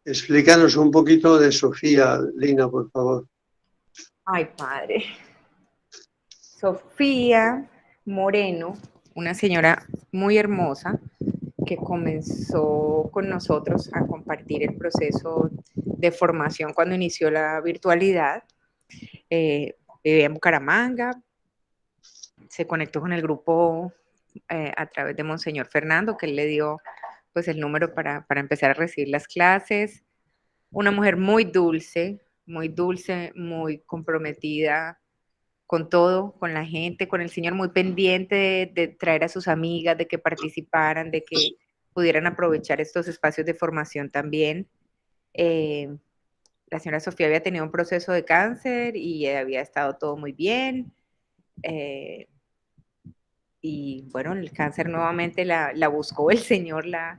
Explícanos un poquito de Sofía, Lina, por favor. Ay, padre. Sofía Moreno, una señora muy hermosa que comenzó con nosotros a compartir el proceso de formación cuando inició la virtualidad. Vivía en Bucaramanga, se conectó con el grupo a través de Monseñor Fernando, que él le dio pues el número para empezar a recibir las clases. Una mujer muy muy comprometida con todo, con la gente, con el Señor, muy pendiente de traer a sus amigas, de que participaran, de que pudieran aprovechar estos espacios de formación también. La señora Sofía había tenido un proceso de cáncer y había estado todo muy bien. Y bueno, el cáncer nuevamente la buscó el Señor, la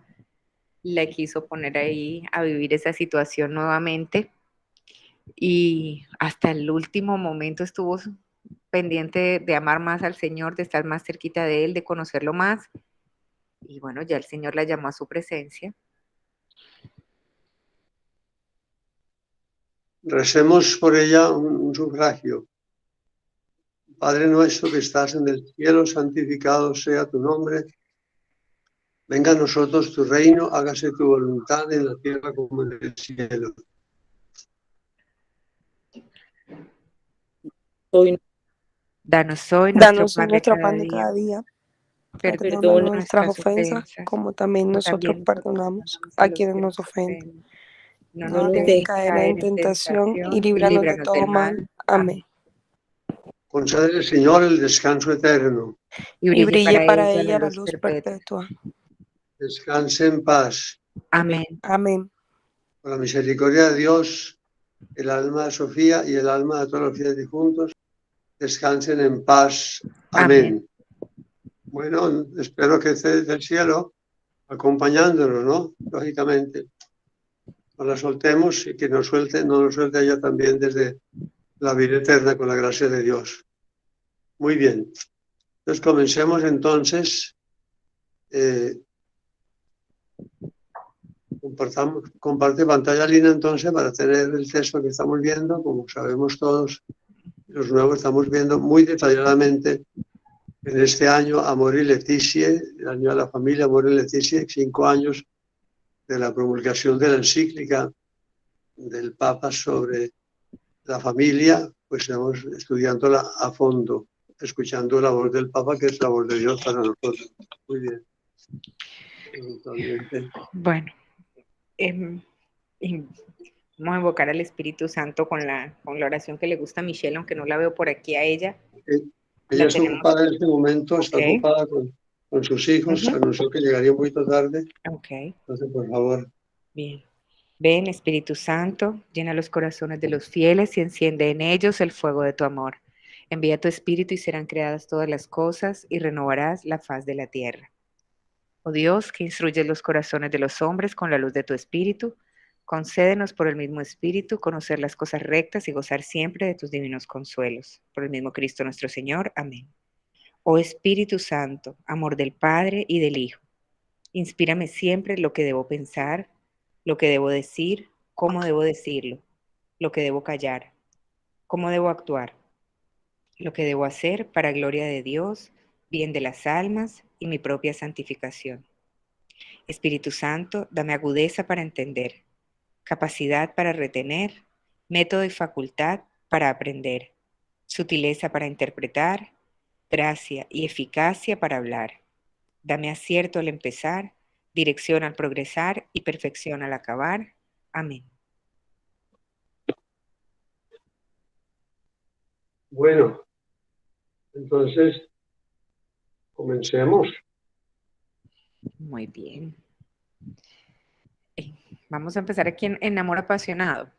quiso poner ahí a vivir esa situación nuevamente. Y hasta el último momento estuvo pendiente de amar más al Señor, de estar más cerquita de Él, de conocerlo más. Y bueno, ya el Señor la llamó a su presencia. Recemos por ella un sufragio. Padre nuestro que estás en el cielo, santificado sea tu nombre. Venga a nosotros tu reino, hágase tu voluntad en la tierra como en el cielo. Danos hoy Danos nuestro pan de cada día. Perdona nuestras ofensas, como también nosotros perdonamos a quienes nos ofenden. No nos dejes caer en tentación y líbranos de todo mal. Amén. Concédele, Señor, el descanso eterno. Y brille para ella la luz perpetua. Descanse en paz. Amén. Amén. Por la misericordia de Dios, el alma de Sofía y el alma de todos los fieles difuntos descansen en paz. Amén. Bueno, espero que esté desde el cielo acompañándonos, ¿no? Lógicamente. No la soltemos y que no nos suelte ella también desde la vida eterna con la gracia de Dios. Muy bien. Entonces comencemos entonces. Comparte pantalla, Lina, entonces, para tener el texto que estamos viendo. Como sabemos todos, los nuevos estamos viendo muy detalladamente en este año Amoris Laetitia, el año de la familia Amoris Laetitia, 5 años de la promulgación de la encíclica del Papa sobre la familia, pues estamos estudiándola a fondo, escuchando la voz del Papa, que es la voz de Dios para nosotros. Muy bien. Bueno, vamos a invocar al Espíritu Santo con la oración que le gusta a Michelle, aunque no la veo por aquí a ella. Ella está ocupada en este momento, está ocupada con sus hijos, anunció que llegaría un poquito tarde. Entonces, por favor. Bien. Ven, Espíritu Santo, llena los corazones de los fieles y enciende en ellos el fuego de tu amor. Envía tu Espíritu y serán creadas todas las cosas y renovarás la faz de la tierra. Oh Dios, que instruyes los corazones de los hombres con la luz de tu Espíritu, concédenos por el mismo Espíritu conocer las cosas rectas y gozar siempre de tus divinos consuelos. Por el mismo Cristo nuestro Señor. Amén. Oh Espíritu Santo, amor del Padre y del Hijo, inspírame siempre lo que debo pensar, lo que debo decir, cómo debo decirlo, lo que debo callar, cómo debo actuar, lo que debo hacer para gloria de Dios, bien de las almas y mi propia santificación. Espíritu Santo, dame agudeza para entender, capacidad para retener, método y facultad para aprender, sutileza para interpretar, gracia y eficacia para hablar. Dame acierto al empezar, dirección al progresar y perfección al acabar. Amén. Bueno, entonces, comencemos. Muy bien. Vamos a empezar aquí en Amor Apasionado.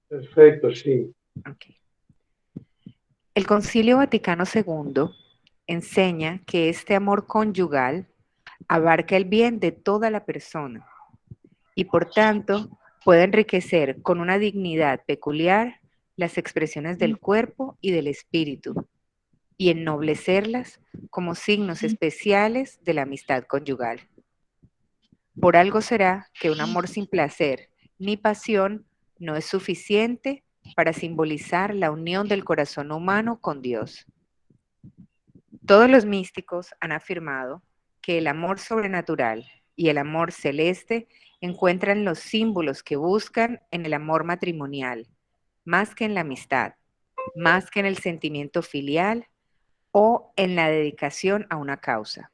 Perfecto, sí. Okay. El Concilio Vaticano II enseña que este amor conyugal abarca el bien de toda la persona y por tanto puede enriquecer con una dignidad peculiar las expresiones del cuerpo y del espíritu y ennoblecerlas como signos especiales de la amistad conyugal. Por algo será que un amor sin placer ni pasión no es suficiente para simbolizar la unión del corazón humano con Dios. Todos los místicos han afirmado que el amor sobrenatural y el amor celeste encuentran los símbolos que buscan en el amor matrimonial, más que en la amistad, más que en el sentimiento filial o en la dedicación a una causa.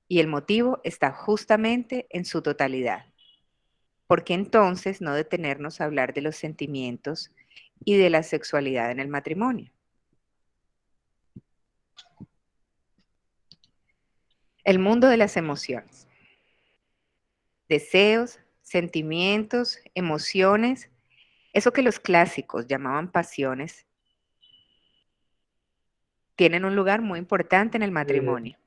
Y el motivo está justamente en su totalidad. ¿Por qué entonces no detenernos a hablar de los sentimientos y de la sexualidad en el matrimonio? El mundo de las emociones. Deseos, sentimientos, emociones, eso que los clásicos llamaban pasiones, tienen un lugar muy importante en el matrimonio.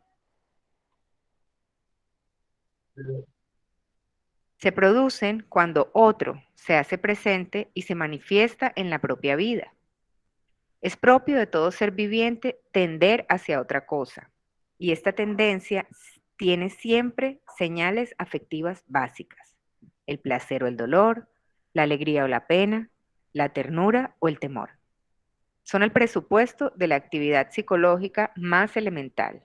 Se producen cuando otro se hace presente y se manifiesta en la propia vida. Es propio de todo ser viviente tender hacia otra cosa, y esta tendencia tiene siempre señales afectivas básicas: el placer o el dolor, la alegría o la pena, la ternura o el temor. Son el presupuesto de la actividad psicológica más elemental.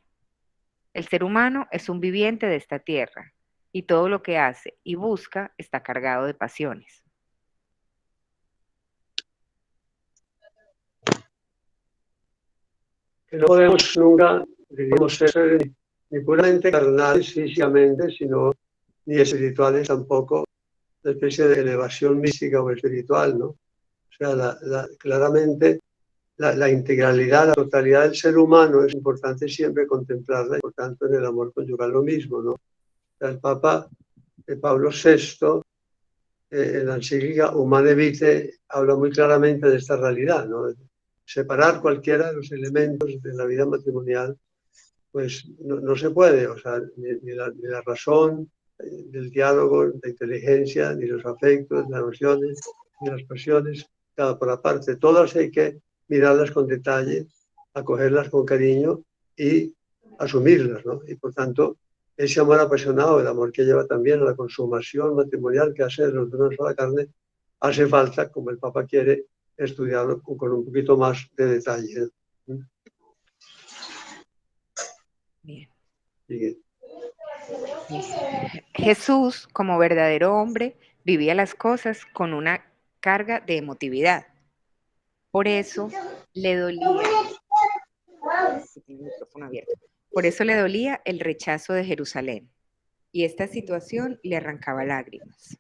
El ser humano es un viviente de esta tierra, y todo lo que hace y busca está cargado de pasiones. Que no podemos nunca, diríamos, ser ni puramente carnales físicamente, sino ni espirituales tampoco, una especie de elevación mística o espiritual, ¿no? O sea, claramente la integralidad, la totalidad del ser humano es importante siempre contemplarla, y por tanto en el amor conyugal lo mismo, ¿no? O sea, el Papa Pablo VI, en la encíclica Humane Vitae, habla muy claramente de esta realidad, ¿no? Separar cualquiera de los elementos de la vida matrimonial, pues no se puede, o sea, ni la razón, del diálogo, la inteligencia, ni los afectos, las emociones, ni las pasiones, cada por aparte. Todas hay que mirarlas con detalle, acogerlas con cariño y asumirlas, ¿no? Y por tanto, ese amor apasionado, el amor que lleva también a la consumación matrimonial que hace de los de una sola carne, hace falta, como el Papa quiere, estudiarlo con un poquito más de detalle. Bien. Sigue. Jesús, como verdadero hombre, vivía las cosas con una carga de emotividad. Por eso le dolía. Por eso le dolía el rechazo de Jerusalén, y esta situación le arrancaba lágrimas.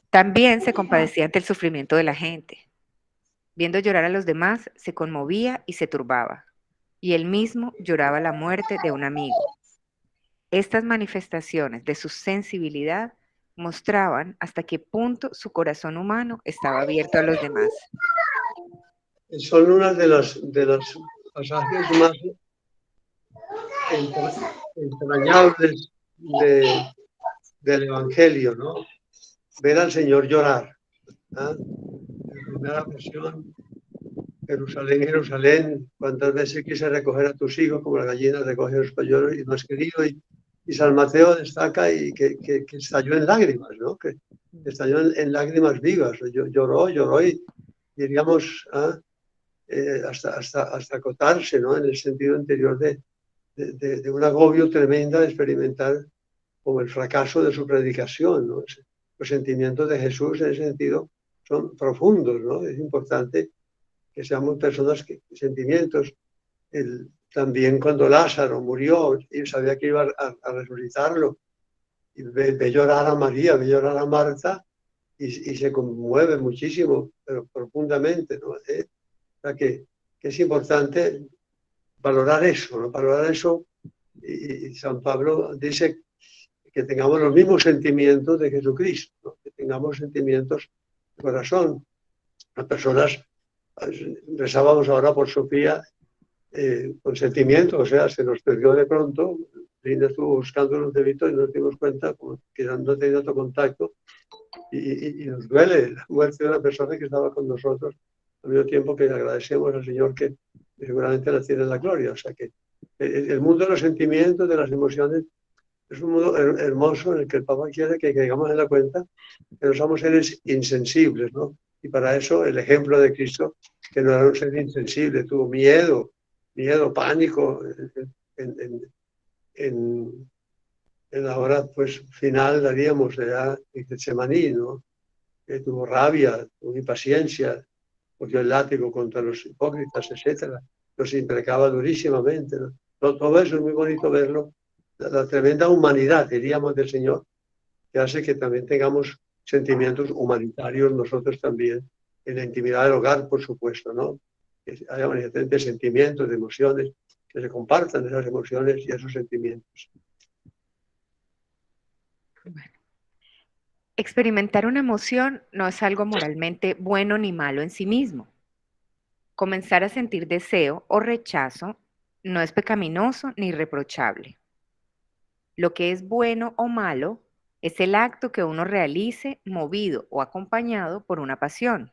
También se compadecía ante el sufrimiento de la gente. Viendo llorar a los demás, se conmovía y se turbaba, y él mismo lloraba la muerte de un amigo. Estas manifestaciones de su sensibilidad mostraban hasta qué punto su corazón humano estaba abierto a los demás. Son unas de los pasajes más entrañables del Evangelio, ¿no? Ver al Señor llorar. ¿Ah? En primera versión, Jerusalén, Jerusalén, cuántas veces quise recoger a tus hijos como la gallina recoge a los polluelos y no has querido. Y San Mateo destaca y que estalló en lágrimas, ¿no? Que estalló en lágrimas vivas. Lloró y diríamos, hasta acotarse, ¿no? En el sentido interior de un agobio tremendo de experimentar como el fracaso de su predicación, ¿no? Los sentimientos de Jesús en ese sentido son profundos, ¿no? Es importante que seamos personas que sentimientos. También cuando Lázaro murió y sabía que iba a resucitarlo, y ve llorar a María, ve llorar a Marta y se conmueve muchísimo, pero profundamente, ¿no? O sea que es importante valorar eso, ¿no? Valorar eso, y San Pablo dice que tengamos los mismos sentimientos de Jesucristo, ¿no? Que tengamos sentimientos de corazón. Las personas, rezábamos ahora por Sofía, con sentimiento, o sea, se nos perdió de pronto. Linda estuvo buscando los debitos y nos dimos cuenta como que no tenía otro contacto, y nos duele la muerte de una persona que estaba con nosotros, al mismo tiempo que agradecemos al Señor que seguramente la tiene en la gloria. O sea que el mundo de los sentimientos, de las emociones, Es un mundo hermoso en el que el Papa quiere que caigamos en la cuenta que no somos seres insensibles, ¿no? Y para eso el ejemplo de Cristo, que no era un ser insensible, tuvo miedo, pánico en la hora pues, final, daríamos, ya en Getsemaní, ¿no? Tuvo rabia, tuvo impaciencia, cogió el látigo contra los hipócritas, etc. Los imprecaba durísimamente, ¿no? Todo eso es muy bonito verlo, la tremenda humanidad, diríamos, del Señor, que hace que también tengamos sentimientos humanitarios nosotros también, en la intimidad del hogar, por supuesto, ¿no? Que haya manifestaciones de sentimientos, de emociones, que se compartan esas emociones y esos sentimientos. Bueno. Experimentar una emoción no es algo moralmente bueno ni malo en sí mismo. Comenzar a sentir deseo o rechazo no es pecaminoso ni reprochable. Lo que es bueno o malo es el acto que uno realice movido o acompañado por una pasión.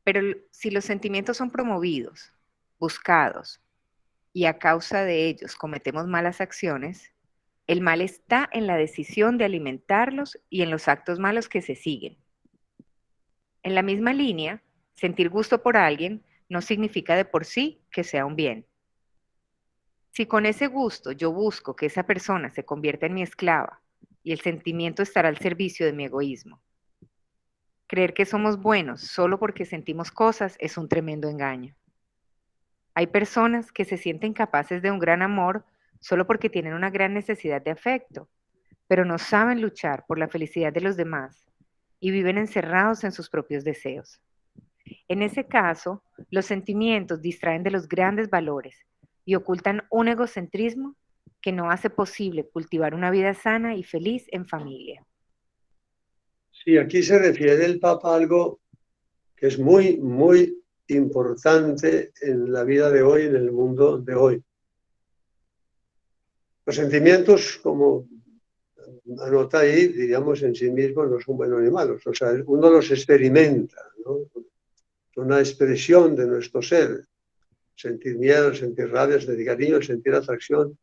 Pero si los sentimientos son promovidos, buscados, y a causa de ellos cometemos malas acciones, el mal está en la decisión de alimentarlos y en los actos malos que se siguen. En la misma línea, sentir gusto por alguien no significa de por sí que sea un bien. Si con ese gusto yo busco que esa persona se convierta en mi esclava y el sentimiento estará al servicio de mi egoísmo. Creer que somos buenos solo porque sentimos cosas es un tremendo engaño. Hay personas que se sienten capaces de un gran amor solo porque tienen una gran necesidad de afecto, pero no saben luchar por la felicidad de los demás y viven encerrados en sus propios deseos. En ese caso, los sentimientos distraen de los grandes valores y ocultan un egocentrismo que no hace posible cultivar una vida sana y feliz en familia. Sí, aquí se refiere el Papa a algo que es muy, muy importante en la vida de hoy, en el mundo de hoy. Los sentimientos, como anota ahí, diríamos en sí mismos, no son buenos ni malos. O sea, uno los experimenta, ¿no? Es una expresión de nuestro ser. Sentir miedo, sentir rabia, sentir cariño, sentir atracción,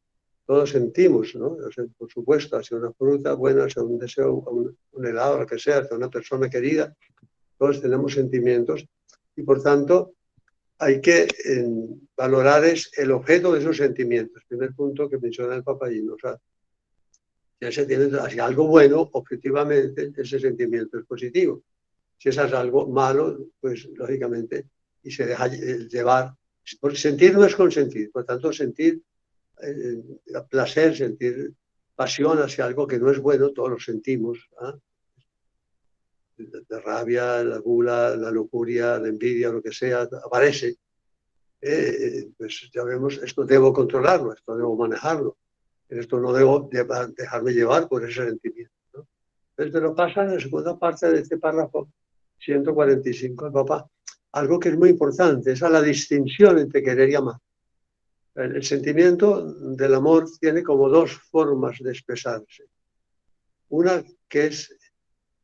todos sentimos, ¿no? O sea, por supuesto, hacia una fruta buena, hacia un deseo, un helado, lo que sea, hacia una persona querida, todos tenemos sentimientos y por tanto hay que valorar el objeto de esos sentimientos. Primer punto que menciona el Papayino. O sea, si se tiene hacia algo bueno, objetivamente ese sentimiento es positivo. Si es algo malo, pues lógicamente, y se deja llevar. Porque sentir no es consentir, por tanto, sentir placer, sentir pasión hacia algo que no es bueno, todos lo sentimos. ¿Eh? La rabia, la gula, la lujuria, la envidia, lo que sea, aparece. Pues ya vemos, esto debo controlarlo, esto debo manejarlo, en esto no debo dejarme llevar por ese sentimiento, ¿no? Entonces lo pasa en la segunda parte de este párrafo 145 el Papa, algo que es muy importante, esa es la distinción entre querer y amar. El sentimiento del amor tiene como dos formas de expresarse. Una que es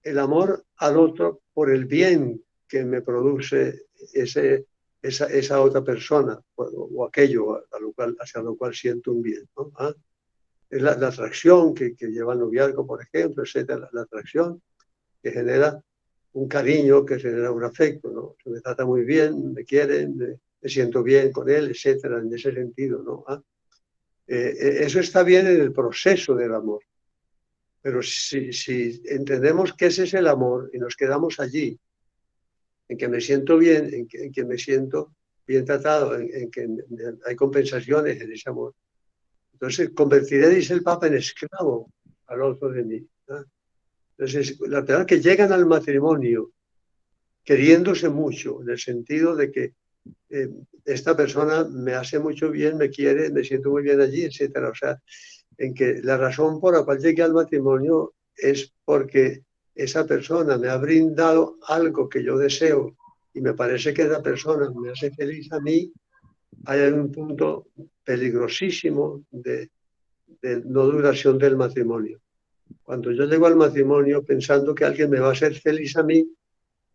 el amor al otro por el bien que me produce esa otra persona o aquello hacia lo cual siento un bien, ¿no? ¿Ah? Es la atracción que lleva el noviazgo, por ejemplo, etcétera, la atracción que genera un cariño, que genera un afecto, ¿no? Se me trata muy bien, me quieren, me siento bien con él, etcétera, en ese sentido, ¿no? ¿Ah? Eso está bien en el proceso del amor. Pero si entendemos que ese es el amor y nos quedamos allí, en que me siento bien, en que me siento bien tratado, en que hay compensaciones en ese amor, entonces convertiré, dice el Papa, en esclavo al otro de mí, ¿no? Entonces, la verdad que llegan al matrimonio queriéndose mucho, en el sentido de que esta persona me hace mucho bien, me quiere, me siento muy bien allí, etcétera. O sea, en que la razón por la cual llegué al matrimonio es porque esa persona me ha brindado algo que yo deseo y me parece que esa persona me hace feliz a mí. Hay un punto peligrosísimo de no duración del matrimonio. Cuando yo llego al matrimonio pensando que alguien me va a hacer feliz a mí,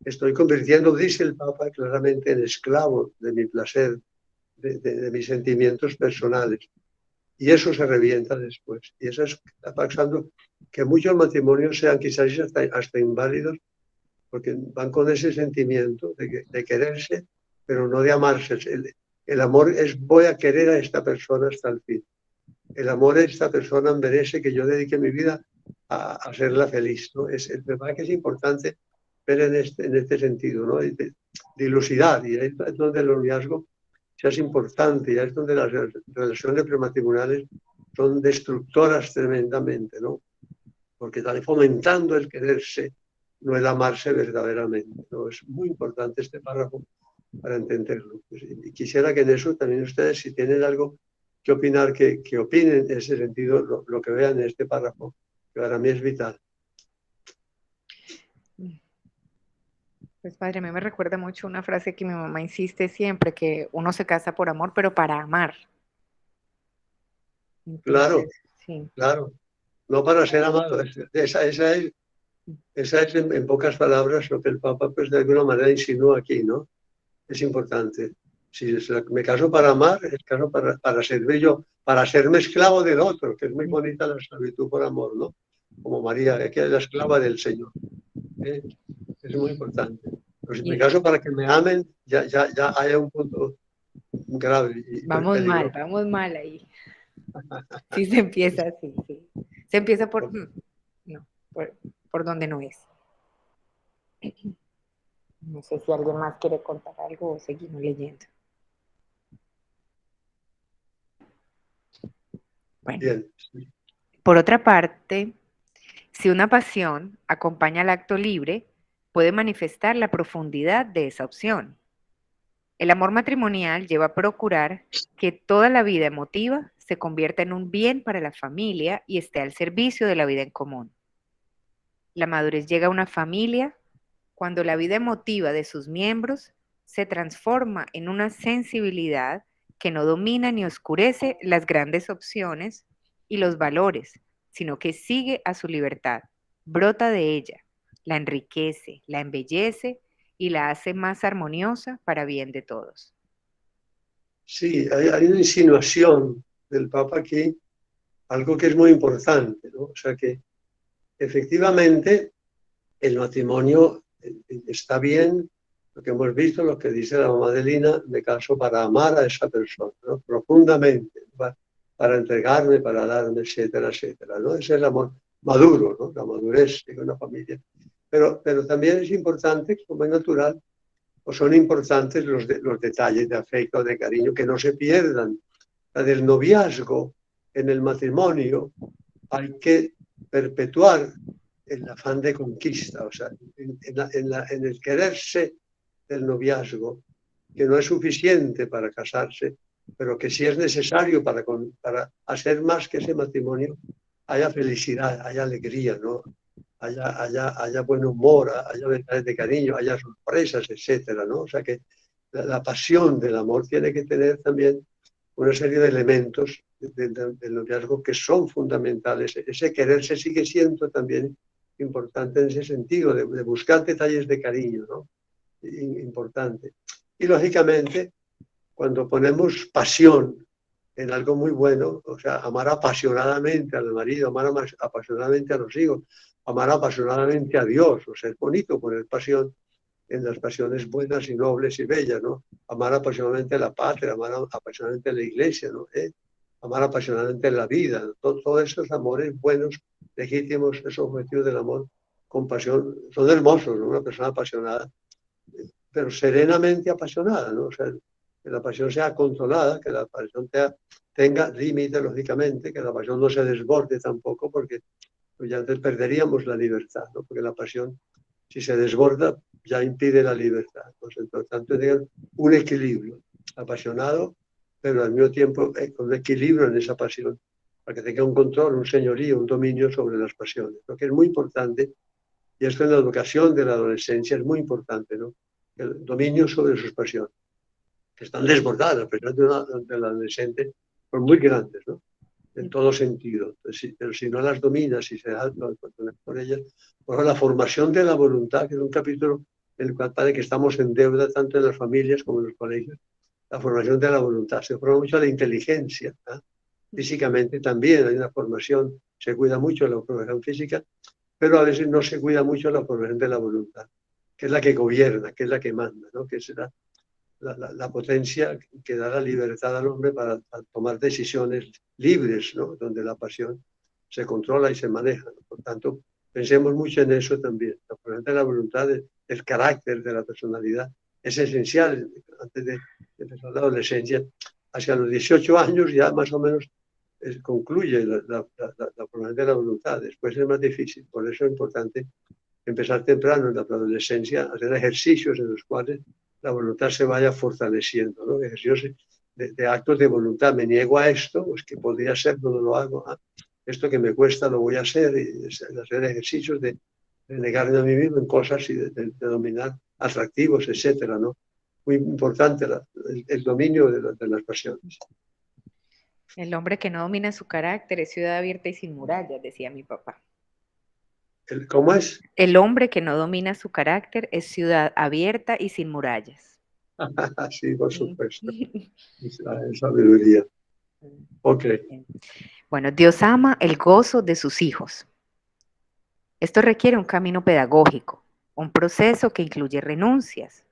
estoy convirtiendo, dice el Papa claramente, en esclavo de mi placer, de mis sentimientos personales. y eso se revienta después. Y eso está pasando, que muchos matrimonios sean quizás hasta inválidos, porque van con ese sentimiento de quererse, pero no de amarse. El amor es voy a querer a esta persona hasta el fin. El amor de esta persona merece que yo dedique mi vida a hacerla feliz, ¿no? Me parece que es importante ver en este sentido, ¿no? De ilusidad, y ahí es donde el noviazgo es importante, y ahí es donde las relaciones prematrimoniales son destructoras tremendamente, ¿no? Porque están fomentando el quererse, no el amarse verdaderamente, ¿no? Es muy importante este párrafo para entenderlo. Y quisiera que en eso también ustedes, si tienen algo que opinar, que opinen en ese sentido, lo que vean en este párrafo, que para mí es vital. Pues padre, a mí me recuerda mucho una frase que mi mamá insiste siempre, que uno se casa por amor, pero para amar. Entonces, claro, sí. Claro, no para ser amado. Esa es en pocas palabras lo que el Papa pues de alguna manera insinúa aquí, ¿no? Es importante. Si me caso para amar, es caso para servir yo, para serme esclavo del otro, que es muy bonita la esclavitud por amor, ¿no? Como María, que es la esclava del Señor. Es muy importante. Pero si me caso para que me amen, ya hay un punto grave. Vamos mal ahí. Sí, se empieza así, sí. Se empieza por, no, por donde no es. No sé si alguien más quiere contar algo o seguimos leyendo. Bueno. Bien. Por otra parte, si una pasión acompaña al acto libre, puede manifestar la profundidad de esa opción. El amor matrimonial lleva a procurar que toda la vida emotiva se convierta en un bien para la familia y esté al servicio de la vida en común. La madurez llega a una familia cuando la vida emotiva de sus miembros se transforma en una sensibilidad que no domina ni oscurece las grandes opciones y los valores, sino que sigue a su libertad, brota de ella, la enriquece, la embellece y la hace más armoniosa para bien de todos. Sí, hay una insinuación del Papa aquí, algo que es muy importante, ¿no? O sea que efectivamente el matrimonio está bien, lo que hemos visto, lo que dice la mamá de Lina, me caso para amar a esa persona, ¿no? Profundamente, para entregarme, para darme, etcétera, etcétera, ¿no? Ese es el amor maduro, ¿no? La madurez de una familia. Pero también es importante, como es natural, o son importantes los detalles de afecto, de cariño, que no se pierdan. La del noviazgo en el matrimonio hay que perpetuar el afán de conquista, o sea, en el quererse del noviazgo, que no es suficiente para casarse, pero que sí es necesario para hacer más que ese matrimonio haya felicidad, haya alegría, ¿no? haya buen humor, haya mensajes de cariño, haya sorpresas, etcétera, ¿no? O sea que la pasión del amor tiene que tener también una serie de elementos del noviazgo que son fundamentales. Ese quererse sigue siendo también importante en ese sentido, de buscar detalles de cariño, ¿no? Importante. Y lógicamente, cuando ponemos pasión en algo muy bueno, o sea, amar apasionadamente al marido, amar apasionadamente a los hijos, amar apasionadamente a Dios, o sea, es bonito poner pasión en las pasiones buenas y nobles y bellas, ¿no? Amar apasionadamente a la patria, amar apasionadamente a la iglesia, ¿no? Amar apasionadamente a la vida, ¿no? Todos esos amores buenos, legítimos, esos objetivos del amor con pasión, son hermosos, ¿no? Una persona apasionada, pero serenamente apasionada, ¿no? O sea, que la pasión sea controlada, que la pasión tenga límites, lógicamente, que la pasión no se desborde tampoco, porque pues ya perderíamos la libertad, ¿no? Porque la pasión, si se desborda, ya impide la libertad. Entonces, por tanto, tengan un equilibrio, apasionado, pero al mismo tiempo con un equilibrio en esa pasión, para que tenga un control, un señorío, un dominio sobre las pasiones. Lo que es muy importante, y esto en la educación de la adolescencia es muy importante, ¿no? El dominio sobre sus pasiones, que están desbordadas. Las pasiones del adolescente son muy grandes, ¿no? En todo sentido. Pero si no las dominas, si se da por ellas, por la formación de la voluntad, que es un capítulo en el cual parece que estamos en deuda tanto en las familias como en los colegios, la formación de la voluntad. Se forma mucho la inteligencia, ¿eh? físicamente también hay una formación, se cuida mucho la formación física, pero a veces no se cuida mucho la formación de la voluntad, que es la que gobierna, que es la que manda, ¿no? Que es la potencia que da la libertad al hombre para tomar decisiones libres, ¿no? Donde la pasión se controla y se maneja, ¿no? Por tanto, pensemos mucho en eso también. La formación de la voluntad, el carácter de la personalidad, es esencial. Antes de empezar la adolescencia, hacia los 18 años ya más o menos concluye la formación de la voluntad. Después es más difícil. Por eso es importante empezar temprano en la adolescencia, hacer ejercicios en los cuales la voluntad se vaya fortaleciendo, ¿no? Ejercicios de actos de voluntad. Me niego a esto, pues que podría ser, no lo hago. Esto que me cuesta lo voy a hacer, y hacer ejercicios de negarme a mí mismo en cosas y de dominar atractivos, etcétera, ¿no? Muy importante el dominio de las pasiones. El hombre que no domina su carácter es ciudad abierta y sin murallas, decía mi papá. ¿Cómo es? El hombre que no domina su carácter es ciudad abierta y sin murallas. Sí, por supuesto. Es sabiduría. Ok. Bueno, Dios ama el gozo de sus hijos. Esto requiere un camino pedagógico, un proceso que incluye renuncias.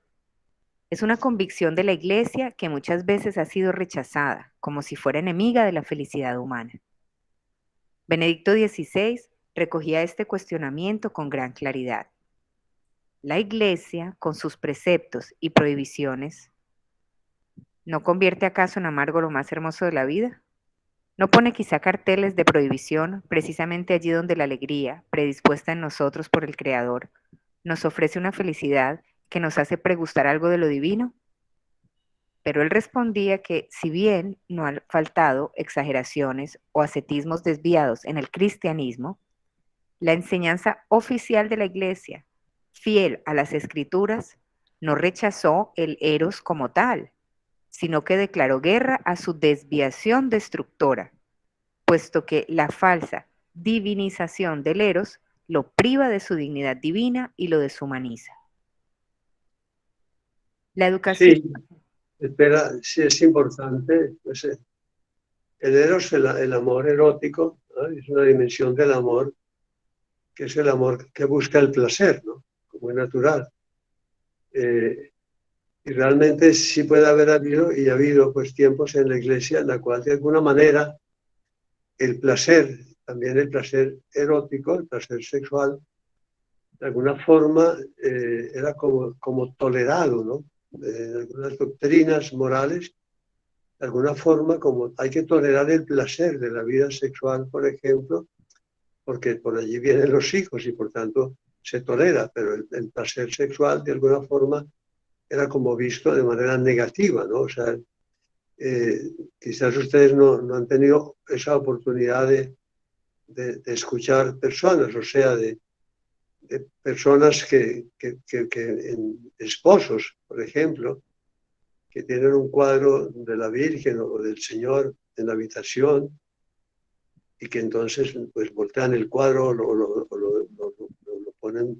Es una convicción de la Iglesia que muchas veces ha sido rechazada, como si fuera enemiga de la felicidad humana. Benedicto XVI recogía este cuestionamiento con gran claridad. La Iglesia, con sus preceptos y prohibiciones, ¿no convierte acaso en amargo lo más hermoso de la vida? ¿No pone quizá carteles de prohibición precisamente allí donde la alegría, predispuesta en nosotros por el Creador, nos ofrece una felicidad que nos hace pregustar algo de lo divino? Pero él respondía que, si bien no han faltado exageraciones o ascetismos desviados en el cristianismo, la enseñanza oficial de la Iglesia, fiel a las Escrituras, no rechazó el eros como tal, sino que declaró guerra a su desviación destructora, puesto que la falsa divinización del eros lo priva de su dignidad divina y lo deshumaniza. La educación... Sí, espera, sí es importante. Pues, el eros, el amor erótico, ¿no? Es una dimensión del amor que es el amor que busca el placer, ¿no? Como es natural. Y realmente sí puede haber habido, y ha habido pues tiempos en la Iglesia en la cual de alguna manera el placer, también el placer erótico, el placer sexual, de alguna forma era como tolerado, ¿no? En algunas doctrinas morales, de alguna forma como hay que tolerar el placer de la vida sexual, por ejemplo, porque por allí vienen los hijos y por tanto se tolera, pero el placer sexual de alguna forma era como visto de manera negativa, ¿no? O sea, quizás ustedes no han tenido esa oportunidad de escuchar personas, o sea, de personas esposos, por ejemplo, que tienen un cuadro de la Virgen o del Señor en la habitación y que entonces pues voltean el cuadro o lo ponen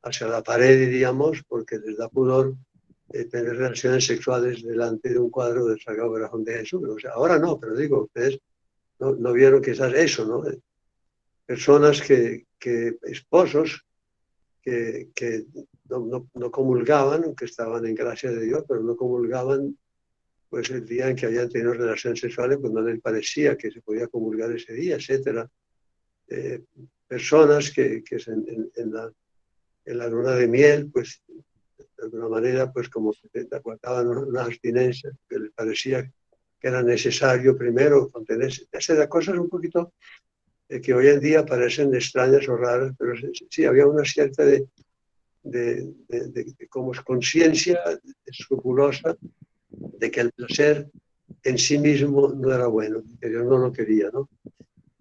hacia la pared, diríamos, porque les da pudor tener relaciones sexuales delante de un cuadro del Sagrado Corazón de Jesús. O sea, ahora no, pero digo, ustedes no vieron quizás eso, ¿no? Personas esposos que no comulgaban, que estaban en gracia de Dios, pero no comulgaban, pues el día en que habían tenido relaciones sexuales, pues no les parecía que se podía comulgar ese día, etc. Personas que en la luna de miel, pues de alguna manera, pues como que aguantaban una abstinencia, que les parecía que era necesario primero contenerse. Esas cosas un poquito que hoy en día parecen extrañas o raras, pero sí había una cierta como conciencia escrupulosa de que el placer en sí mismo no era bueno, que Dios no lo quería, ¿no?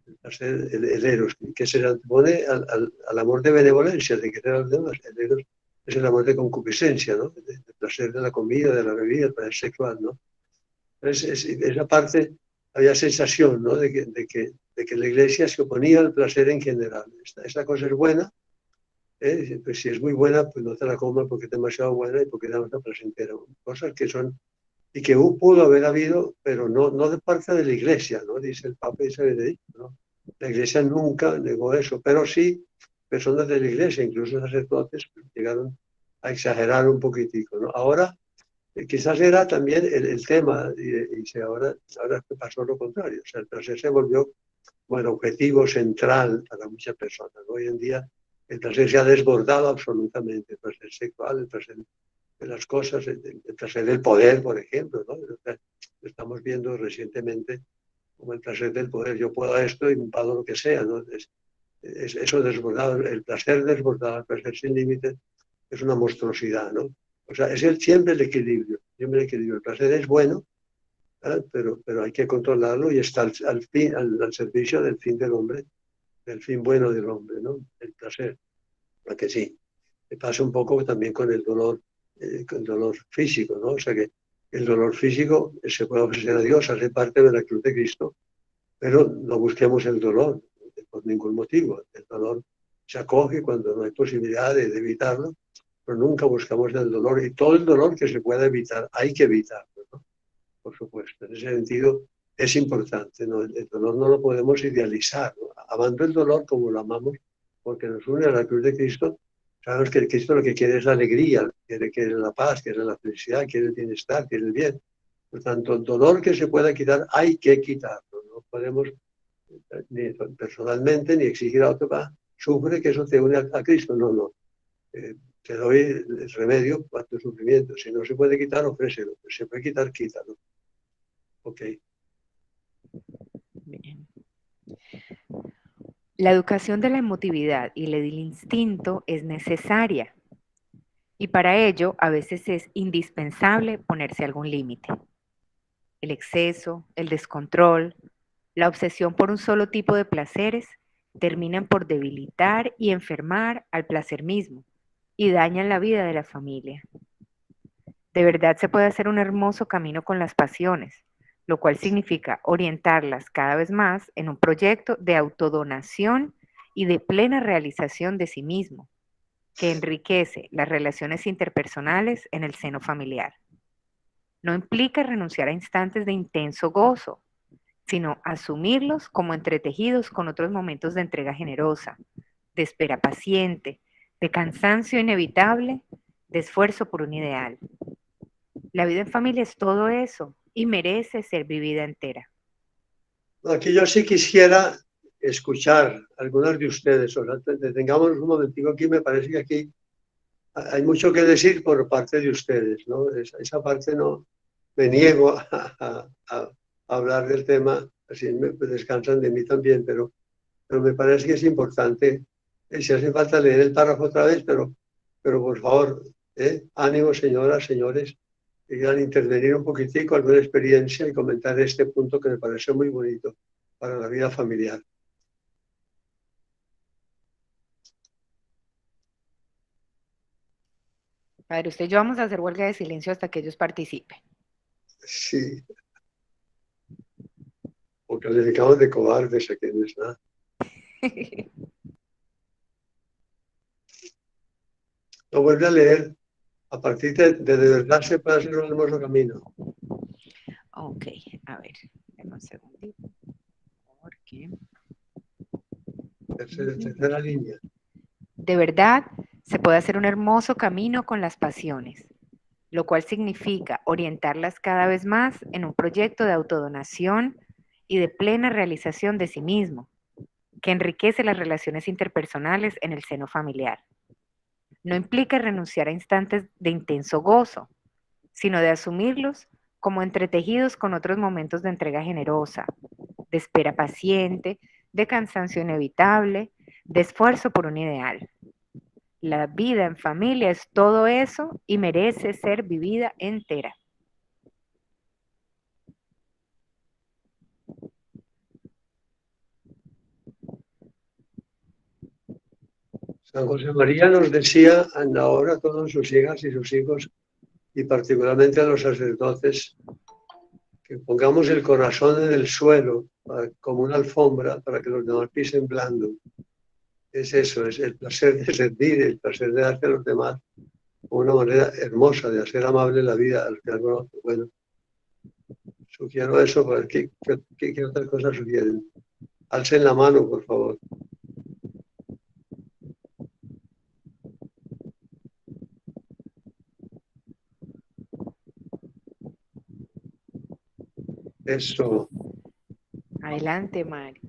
El placer, el eros, que se le antepone al amor de benevolencia, de querer a los demás. El eros es el amor de concupiscencia, ¿no? El placer de la comida, de la bebida, el placer sexual, ¿no? Entonces, esa parte había sensación, ¿no? De que la Iglesia se oponía al placer en general. Esta cosa es buena, pues si es muy buena, pues no te la comas porque es demasiado buena y porque da una placentera. Cosas que son y que pudo haber habido, pero no de parte de la Iglesia, ¿no? Dice el Papa y se dicho, ¿no? La Iglesia nunca negó eso, pero sí personas de la Iglesia, incluso sacerdotes, llegaron a exagerar un poquitico, ¿no? Ahora, quizás era también el tema, ahora pasó lo contrario, o sea, el placer se volvió bueno, objetivo central para muchas personas, ¿no? Hoy en día el placer se ha desbordado absolutamente, el placer sexual, el placer de las cosas, el placer del poder, por ejemplo, ¿no? Estamos viendo recientemente como el placer del poder, yo puedo esto y invado lo que sea, ¿no? Eso desbordado, el placer desbordado, el placer sin límites, es una monstruosidad, ¿no? O sea, es siempre el equilibrio, siempre el equilibrio. El placer es bueno, ¿eh? Pero hay que controlarlo y está al servicio del fin del hombre, del fin bueno del hombre, ¿no? El placer. Porque sí, me pasa un poco también con el dolor físico, ¿no? O sea que el dolor físico se puede ofrecer a Dios, hace parte de la cruz de Cristo, pero no busquemos el dolor por ningún motivo. El dolor se acoge cuando no hay posibilidad de evitarlo, pero nunca buscamos el dolor, y todo el dolor que se pueda evitar, hay que evitarlo, ¿no? Por supuesto. En ese sentido es importante, ¿no? El dolor no lo podemos idealizar, ¿no? Amando el dolor como lo amamos, porque nos une a la cruz de Cristo. Sabemos que Cristo lo que quiere es la alegría, quiere la paz, quiere la felicidad, quiere el bienestar, quiere el bien. Por tanto, el dolor que se pueda quitar, hay que quitarlo. No podemos ni personalmente ni exigir a otro, sufre, que eso te une a Cristo. No, no. Te doy el remedio para tu sufrimiento. Si no se puede quitar, ofrécelo. Si se puede quitar, quítalo. Ok. Bien. La educación de la emotividad y del instinto es necesaria y para ello a veces es indispensable ponerse algún límite. El exceso, el descontrol, la obsesión por un solo tipo de placeres terminan por debilitar y enfermar al placer mismo y dañan la vida de la familia. De verdad se puede hacer un hermoso camino con las pasiones, lo cual significa orientarlas cada vez más en un proyecto de autodonación y de plena realización de sí mismo, que enriquece las relaciones interpersonales en el seno familiar. No implica renunciar a instantes de intenso gozo, sino asumirlos como entretejidos con otros momentos de entrega generosa, de espera paciente, de cansancio inevitable, de esfuerzo por un ideal. La vida en familia es todo eso y merece ser vivida entera. Aquí yo sí quisiera escuchar a algunas de ustedes, o sea, detengamos un momentico aquí, me parece que aquí hay mucho que decir por parte de ustedes, ¿no? Esa parte no, me niego a hablar del tema, así me descansan de mí también, pero me parece que es importante, si hace falta leer el párrafo otra vez, pero por favor, ánimo señoras, señores, que quieran intervenir un poquitico, alguna experiencia y comentar este punto que me parece muy bonito para la vida familiar. Padre, usted y yo vamos a hacer huelga de silencio hasta que ellos participen. Sí. Porque les dedicamos de cobardes a quienes nada. Lo vuelve a leer. A partir de verdad se puede hacer un hermoso camino. Ok, a ver, dame un segundito. Porque... Tercera línea. De verdad, se puede hacer un hermoso camino con las pasiones, lo cual significa orientarlas cada vez más en un proyecto de autodonación y de plena realización de sí mismo, que enriquece las relaciones interpersonales en el seno familiar. No implica renunciar a instantes de intenso gozo, sino de asumirlos como entretejidos con otros momentos de entrega generosa, de espera paciente, de cansancio inevitable, de esfuerzo por un ideal. La vida en familia es todo eso y merece ser vivida entera. San José María nos decía ahora a todos sus hijas y sus hijos, y particularmente a los sacerdotes, que pongamos el corazón en el suelo como una alfombra para que los demás pisen blando. Es eso, es el placer de servir, el placer de darse a los demás, una manera hermosa de hacer amable la vida al que la conoce. Bueno, Sugiero eso, pues, ¿qué otras cosas sugieren? Alcen la mano, por favor. Eso. Adelante, Mari.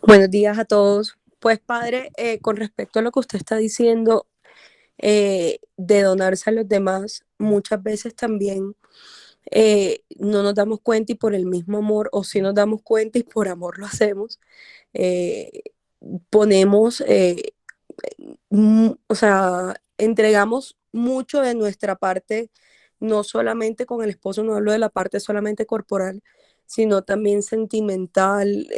Buenos días a todos. Pues padre, con respecto a lo que usted está diciendo, de donarse a los demás, muchas veces también no nos damos cuenta y por el mismo amor, o si nos damos cuenta y por amor lo hacemos, eh, ponemos, o sea, entregamos mucho de nuestra parte, no solamente con el esposo, no hablo de la parte solamente corporal, sino también sentimental,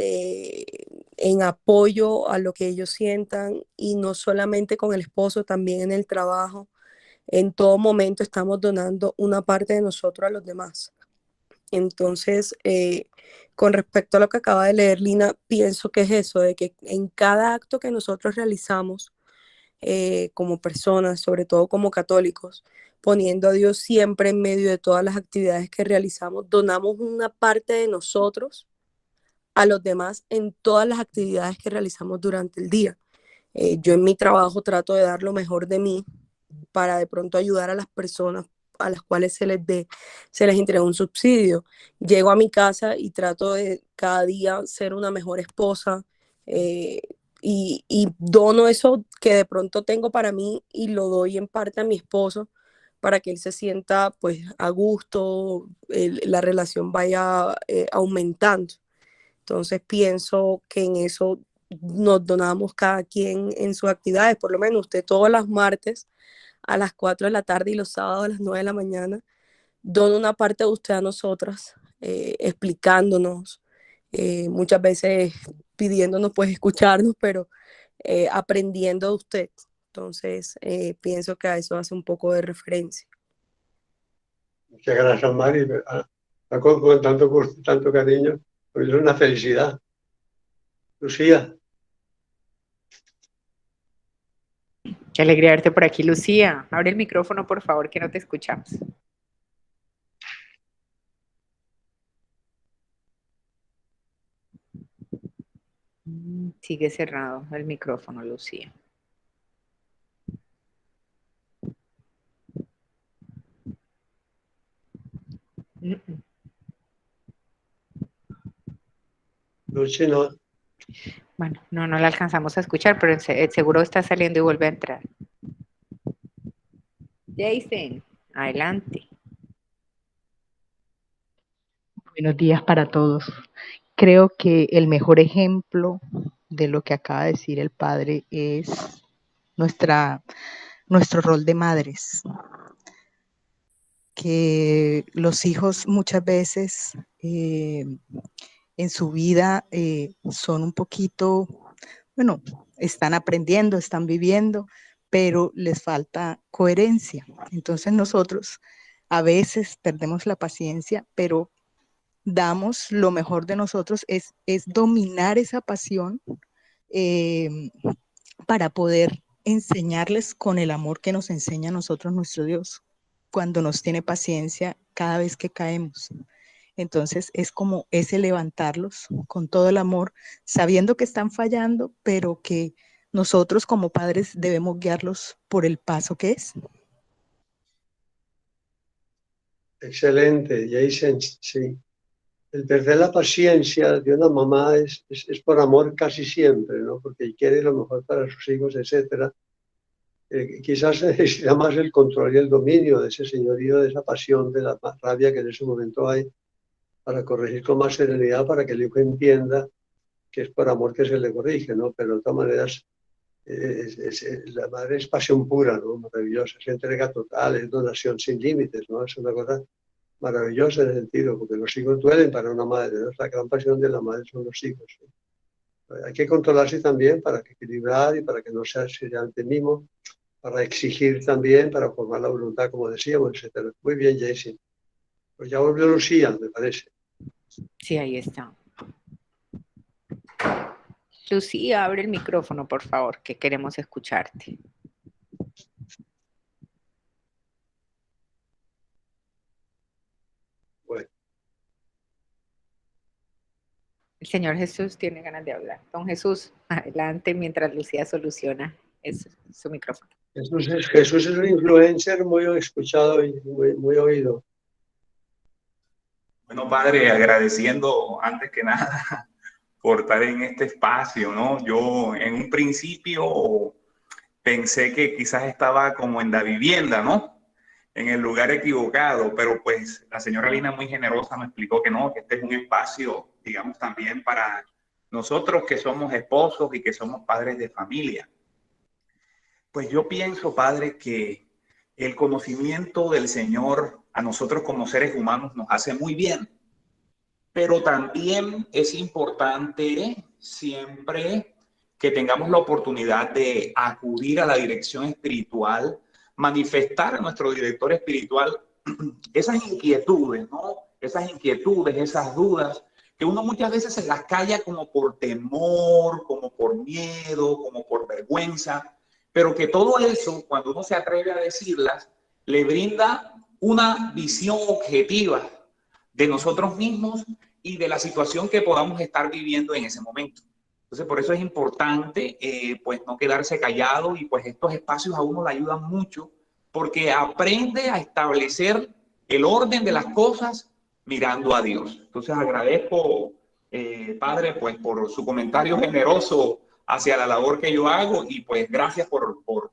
en apoyo a lo que ellos sientan y no solamente con el esposo, también en el trabajo. En todo momento estamos donando una parte de nosotros a los demás. Entonces, con respecto a lo que acaba de leer Lina, pienso que es eso, de que en cada acto que nosotros realizamos como personas, sobre todo como católicos, poniendo a Dios siempre en medio de todas las actividades que realizamos, donamos una parte de nosotros a los demás en todas las actividades que realizamos durante el día. Yo en mi trabajo trato de dar lo mejor de mí para de pronto ayudar a las personas a las cuales se les entrega un subsidio. Llego a mi casa y trato de cada día ser una mejor esposa, eh, y dono eso que de pronto tengo para mí y lo doy en parte a mi esposo para que él se sienta pues a gusto, la relación vaya aumentando. Entonces pienso que en eso nos donamos cada quien en sus actividades, por lo menos usted todos los martes a las 4 de la tarde y los sábados a las 9 de la mañana, dona una parte de usted a nosotras, explicándonos, muchas veces pidiéndonos pues escucharnos, pero aprendiendo de usted. Entonces, pienso que a eso hace un poco de referencia. Muchas gracias, Mari. Con tanto gusto, tanto cariño. Pues es una felicidad. Lucía. Qué alegría verte por aquí, Lucía. Abre el micrófono, por favor, que no te escuchamos. Sigue cerrado el micrófono, Lucía. Lucy, no. Bueno, no la alcanzamos a escuchar, pero seguro está saliendo y vuelve a entrar. Jason, adelante. Buenos días para todos. Creo que el mejor ejemplo de lo que acaba de decir el padre es nuestro rol de madres. Que los hijos muchas veces en su vida son un poquito, bueno, están aprendiendo, están viviendo, pero les falta coherencia. Entonces nosotros a veces perdemos la paciencia, pero damos lo mejor de nosotros, es dominar esa pasión para poder enseñarles con el amor que nos enseña a nosotros nuestro Dios, cuando nos tiene paciencia cada vez que caemos. Entonces es como ese levantarlos con todo el amor, sabiendo que están fallando, pero que nosotros como padres debemos guiarlos por el paso que es. Excelente, Jason, sí. El perder la paciencia de una mamá es por amor casi siempre, ¿no? Porque quiere lo mejor para sus hijos, etc. Quizás necesita más el control y el dominio de ese señorío, de esa pasión, de la rabia que en ese momento hay, para corregir con más serenidad, para que el hijo entienda que es por amor que se le corrige, ¿no? Pero de todas maneras, la madre es pasión pura, ¿no? Maravillosa, es entrega total, es donación sin límites, ¿no? Es una cosa maravillosa en ese sentido, porque los hijos duelen para una madre, ¿no? La gran pasión de la madre son los hijos, ¿no? Hay que controlarse también para equilibrar y para que no sea ante mimo, para exigir también, para formar la voluntad, como decíamos, etc. Muy bien, Jason. Pues ya volvió Lucía, me parece. Sí, ahí está. Lucía, abre el micrófono, por favor, que queremos escucharte. El Señor Jesús tiene ganas de hablar. Don Jesús, adelante mientras Lucía soluciona su micrófono. Jesús es un influencer muy escuchado y muy oído. Bueno, Padre, agradeciendo antes que nada por estar en este espacio, ¿no? Yo en un principio pensé que quizás estaba como en la vivienda, ¿no? En el lugar equivocado, pero pues la señora Lina muy generosa me explicó que no, que este es un espacio, digamos, también para nosotros que somos esposos y que somos padres de familia. Pues yo pienso, Padre, que el conocimiento del Señor a nosotros como seres humanos nos hace muy bien, pero también es importante siempre que tengamos la oportunidad de acudir a la dirección espiritual, manifestar a nuestro director espiritual esas inquietudes, ¿no? Esas inquietudes, esas dudas, que uno muchas veces se las calla como por temor, como por miedo, como por vergüenza, pero que todo eso, cuando uno se atreve a decirlas, le brinda una visión objetiva de nosotros mismos y de la situación que podamos estar viviendo en ese momento. Entonces, por eso es importante, pues, no quedarse callado, y pues estos espacios a uno le ayudan mucho porque aprende a establecer el orden de las cosas mirando a Dios. Entonces, agradezco, Padre, pues, por su comentario generoso hacia la labor que yo hago, y pues gracias por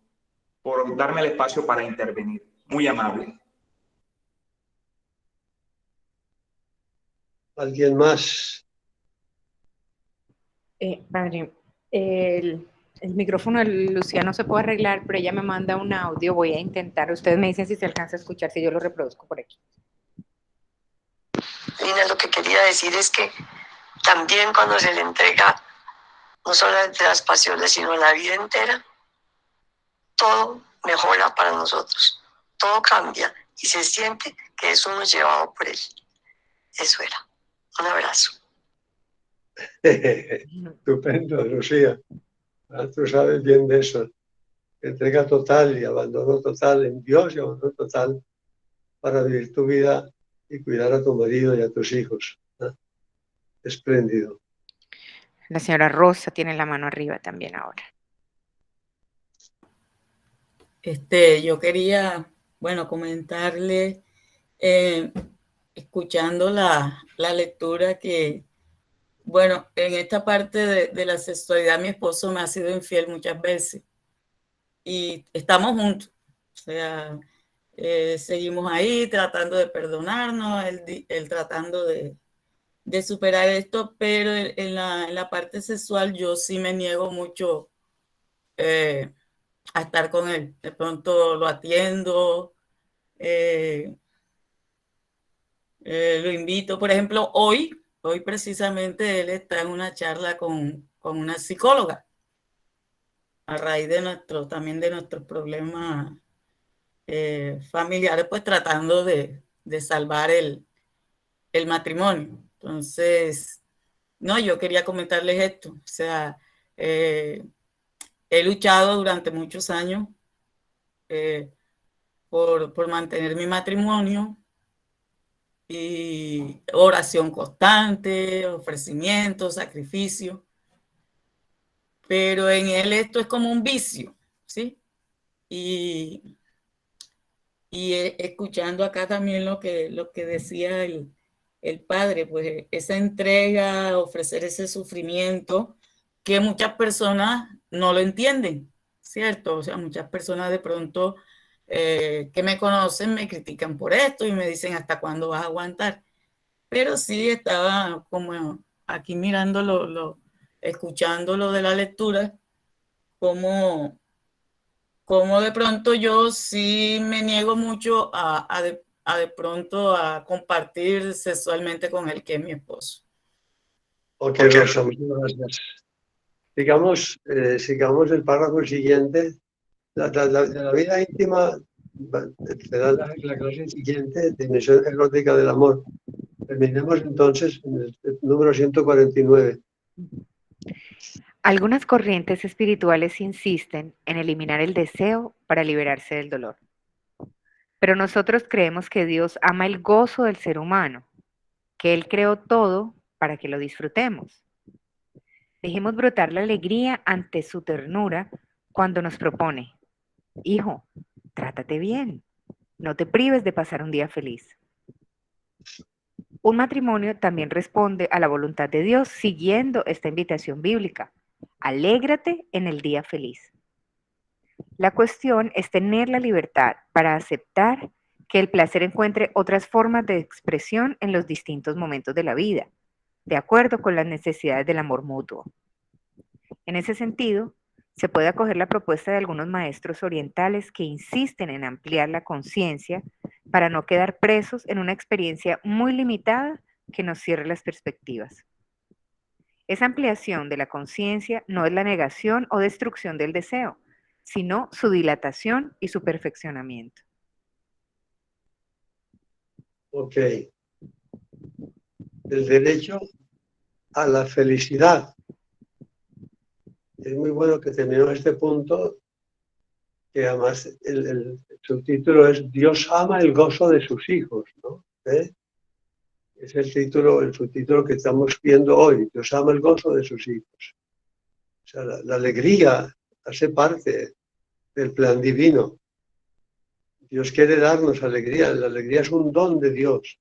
darme el espacio para intervenir. Muy amable. ¿Alguien más? Padre, el micrófono de Lucía no se puede arreglar, pero ella me manda un audio. Voy a intentar. Ustedes me dicen si se alcanza a escuchar, si yo lo reproduzco por aquí. Lina, lo que quería decir es que también cuando se le entrega no solamente las pasiones, sino la vida entera, todo mejora para nosotros, todo cambia y se siente que es uno llevado por él. Eso era. Un abrazo. Estupendo, Lucía. Tú sabes bien de eso. Entrega total y abandono total en Dios y abandono total para vivir tu vida y cuidar a tu marido y a tus hijos. Espléndido. La señora Rosa tiene la mano arriba también ahora. Yo quería, comentarle, escuchando la lectura, que, en esta parte de la sexualidad mi esposo me ha sido infiel muchas veces y estamos juntos. O sea, seguimos ahí tratando de perdonarnos, él tratando de superar esto, pero en la parte sexual yo sí me niego mucho a estar con él. De pronto lo atiendo, lo invito. Por ejemplo, hoy precisamente él está en una charla con una psicóloga a raíz de nuestros problemas familiares, pues tratando de salvar el matrimonio. Entonces, yo quería comentarles esto. O sea, he luchado durante muchos años por mantener mi matrimonio, y oración constante, ofrecimiento, sacrificio. Pero en él esto es como un vicio, ¿sí? Y escuchando acá también lo que decía el padre, pues esa entrega, ofrecer ese sufrimiento, que muchas personas no lo entienden, ¿cierto? O sea, muchas personas de pronto que me conocen me critican por esto y me dicen ¿hasta cuándo vas a aguantar? Pero sí estaba como aquí mirando escuchando lo de la lectura, como de pronto yo sí me niego mucho a de pronto a compartir sexualmente con él, que es mi esposo. Ok, Rosa, muchas gracias. Sigamos el párrafo siguiente. La vida íntima te da la clase siguiente, dimensión erótica del amor. Terminemos entonces en el número 149. Algunas corrientes espirituales insisten en eliminar el deseo para liberarse del dolor. Pero nosotros creemos que Dios ama el gozo del ser humano, que Él creó todo para que lo disfrutemos. Dejemos brotar la alegría ante su ternura cuando nos propone: hijo, trátate bien, no te prives de pasar un día feliz. Un matrimonio también responde a la voluntad de Dios siguiendo esta invitación bíblica: alégrate en el día feliz. La cuestión es tener la libertad para aceptar que el placer encuentre otras formas de expresión en los distintos momentos de la vida, de acuerdo con las necesidades del amor mutuo. En ese sentido, se puede acoger la propuesta de algunos maestros orientales que insisten en ampliar la conciencia para no quedar presos en una experiencia muy limitada que nos cierre las perspectivas. Esa ampliación de la conciencia no es la negación o destrucción del deseo, sino su dilatación y su perfeccionamiento. Ok. El derecho a la felicidad. Es muy bueno que terminó este punto, que además el subtítulo es Dios ama el gozo de sus hijos, ¿no? Es el subtítulo que estamos viendo hoy. Dios ama el gozo de sus hijos. O sea, la alegría hace parte del plan divino. Dios quiere darnos alegría. La alegría es un don de Dios.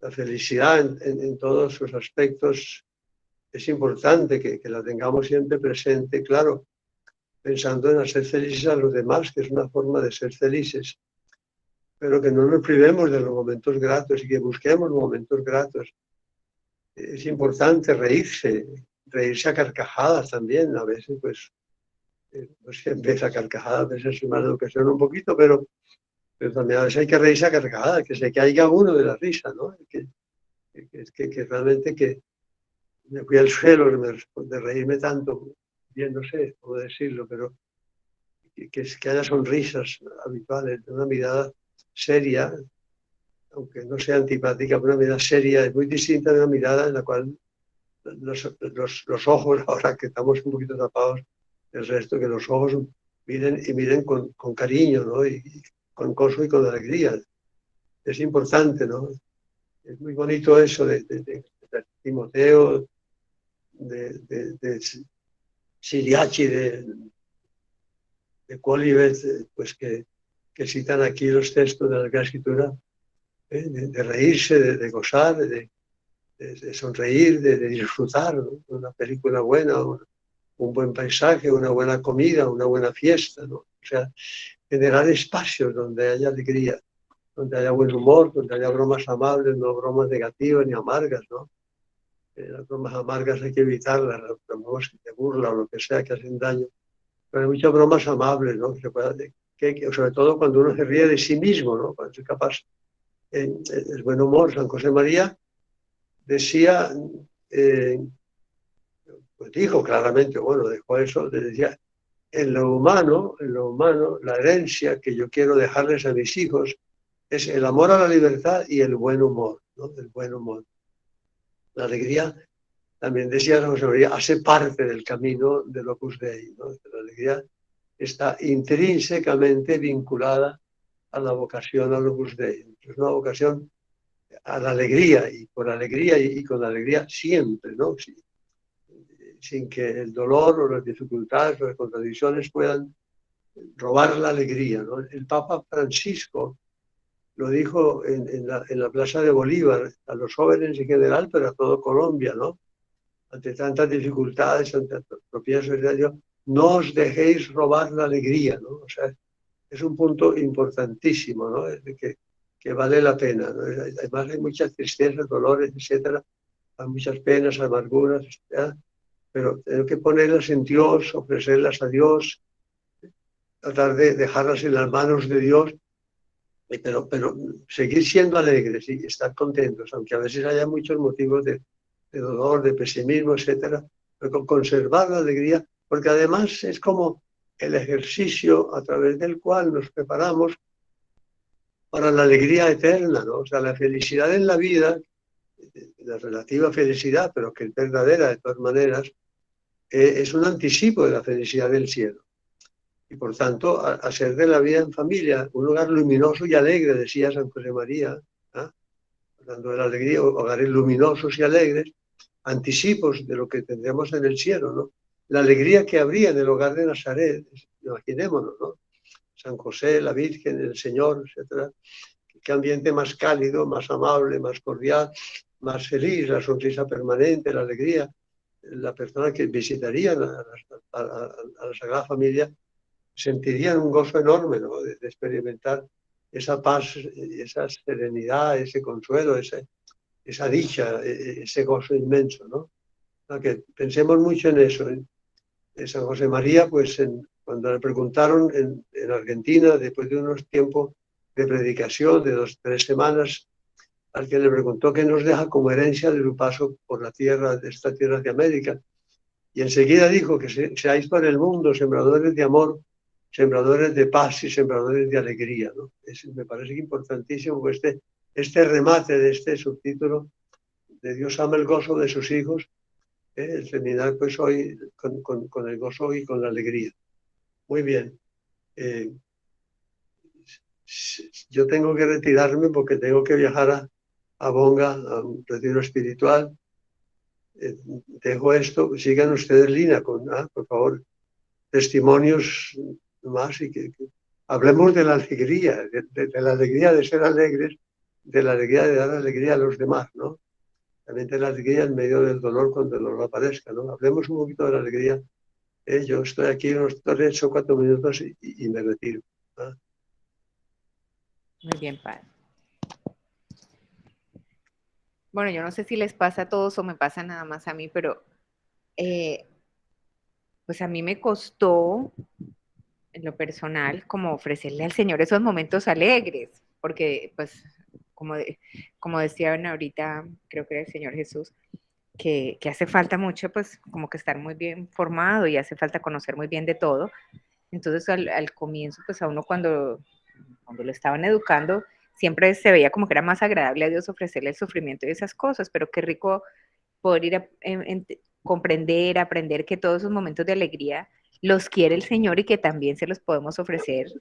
La felicidad en todos sus aspectos es importante que la tengamos siempre presente, claro, pensando en hacer felices a los demás, que es una forma de ser felices, pero que no nos privemos de los momentos gratos y que busquemos momentos gratos. Es importante reírse a carcajadas también, a veces pues siempre esa carcajada a veces es mala educación un poquito, pero también a veces hay que reírse a carcajadas, que se caiga uno de la risa, ¿no? Que realmente que me fui al suelo de reírme tanto, bien no sé cómo decirlo, pero que haya sonrisas habituales, de una mirada seria, aunque no sea antipática, pero una mirada seria, es muy distinta de una mirada en la cual los ojos, ahora que estamos un poquito tapados del resto, que los ojos miren con cariño, ¿no? Y con gozo y con alegría. Es importante, ¿no? Es muy bonito eso de Timoteo, de Siriachi, de Quolibet, pues que citan aquí los textos de la Sagrada Escritura, de reírse, de gozar, de sonreír, de disfrutar, ¿no? Una película buena, un buen paisaje, una buena comida, una buena fiesta, ¿no? O sea, generar espacios donde haya alegría, donde haya buen humor, donde haya bromas amables, no bromas negativas ni amargas, ¿no? Las bromas amargas hay que evitarlas, las bromas de burla o lo que sea que hacen daño. Pero hay muchas bromas amables, ¿no? Sobre todo cuando uno se ríe de sí mismo, ¿no? Cuando es capaz, el buen humor. San José María decía, pues dijo claramente, bueno, dejó eso, decía, en lo humano, la herencia que yo quiero dejarles a mis hijos es el amor a la libertad y el buen humor, ¿no? El buen humor. La alegría, también decía San José María, hace parte del camino del Opus Dei, ¿no? La alegría está intrínsecamente vinculada a la vocación al Opus Dei. Es una vocación a la alegría, y por alegría y con alegría siempre, ¿no? Sin que el dolor o las dificultades o las contradicciones puedan robar la alegría, ¿no? El Papa Francisco lo dijo en la Plaza de Bolívar, a los jóvenes en general, pero a todo Colombia, ¿no? Ante tantas dificultades, ante atropellos, no os dejéis robar la alegría, ¿no? O sea, es un punto importantísimo, ¿no? Que vale la pena, ¿no? Además hay muchas tristezas, dolores, etcétera, hay muchas penas, amarguras, ¿verdad? Pero tengo que ponerlas en Dios, ofrecerlas a Dios, tratar de dejarlas en las manos de Dios, pero seguir siendo alegres y estar contentos, aunque a veces haya muchos motivos de dolor, de pesimismo, etcétera, pero conservar la alegría, porque además es como el ejercicio a través del cual nos preparamos para la alegría eterna, ¿no? O sea, la felicidad en la vida, la relativa felicidad, pero que es verdadera de todas maneras, es un anticipo de la felicidad del cielo. Y por tanto, hacer de la vida en familia un lugar luminoso y alegre, decía San José María, ¿eh? hablando de la alegría, hogares luminosos y alegres, anticipos de lo que tendremos en el cielo, ¿no? La alegría que habría en el hogar de Nazaret, imaginémonos, ¿no? San José, la Virgen, el Señor, etcétera. Qué ambiente más cálido, más amable, más cordial, más feliz, la sonrisa permanente, la alegría. La persona que visitaría a la Sagrada Familia sentiría un gozo enorme, ¿no? De experimentar esa paz, esa serenidad, ese consuelo, esa dicha, ese gozo inmenso, ¿no? Que pensemos mucho en eso. San José María, pues cuando le preguntaron en Argentina, después de unos tiempos de predicación de 2-3 semanas, al que le preguntó qué nos deja como herencia de su paso por la tierra, de esta tierra de América. Y enseguida dijo que seáis por el mundo sembradores de amor, sembradores de paz y sembradores de alegría, ¿no? Me parece importantísimo este remate de este subtítulo de Dios ama el gozo de sus hijos, el terminar pues hoy con el gozo y con la alegría. Muy bien. Yo tengo que retirarme porque tengo que viajar a Bonga, a un retiro espiritual. Dejo esto, sigan ustedes, Lina, por favor, testimonios más y que hablemos de la alegría, de la alegría de ser alegres, de la alegría de dar alegría a los demás, ¿no? También de la alegría en medio del dolor cuando el dolor aparezca, ¿no? Hablemos un poquito de la alegría. Yo estoy aquí unos 3 o 4 minutos y me retiro, ¿no? Muy bien, padre. Bueno, yo no sé si les pasa a todos o me pasa nada más a mí, pero pues a mí me costó, en lo personal, como ofrecerle al Señor esos momentos alegres, porque pues, como decían ahorita, creo que era el Señor Jesús, que hace falta mucho, pues, como que estar muy bien formado y hace falta conocer muy bien de todo. Entonces, al comienzo, pues, a uno cuando lo estaban educando, siempre se veía como que era más agradable a Dios ofrecerle el sufrimiento y esas cosas, pero qué rico poder ir a comprender, aprender que todos esos momentos de alegría los quiere el Señor y que también se los podemos ofrecer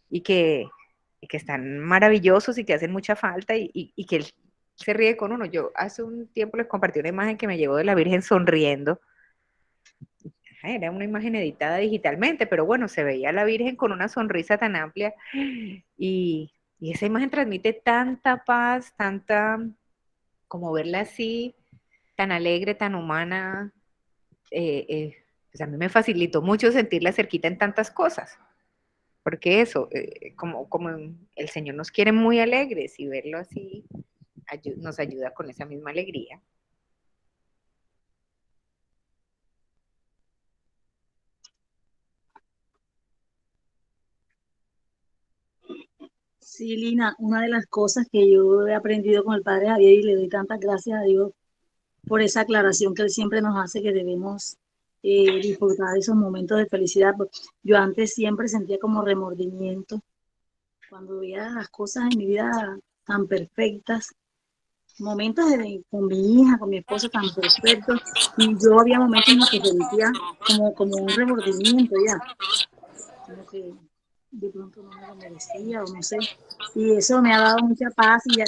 y que están maravillosos y que hacen mucha falta y que Él se ríe con uno. Yo hace un tiempo les compartí una imagen que me llegó de la Virgen sonriendo. Era una imagen editada digitalmente, pero bueno, se veía a la Virgen con una sonrisa tan amplia y esa imagen transmite tanta paz, tanta, como verla así, tan alegre, tan humana. Pues a mí me facilitó mucho sentirla cerquita en tantas cosas, porque eso, como el Señor nos quiere muy alegres y verlo así nos ayuda con esa misma alegría. Sí, Lina, una de las cosas que yo he aprendido con el Padre Javier y le doy tantas gracias a Dios por esa aclaración que él siempre nos hace que debemos disfrutar de esos momentos de felicidad. Yo antes siempre sentía como remordimiento cuando veía las cosas en mi vida tan perfectas, momentos con mi hija, con mi esposo tan perfectos, y yo había momentos en los que sentía como un remordimiento ya, como que de pronto no me lo merecía o no sé, y eso me ha dado mucha paz y ya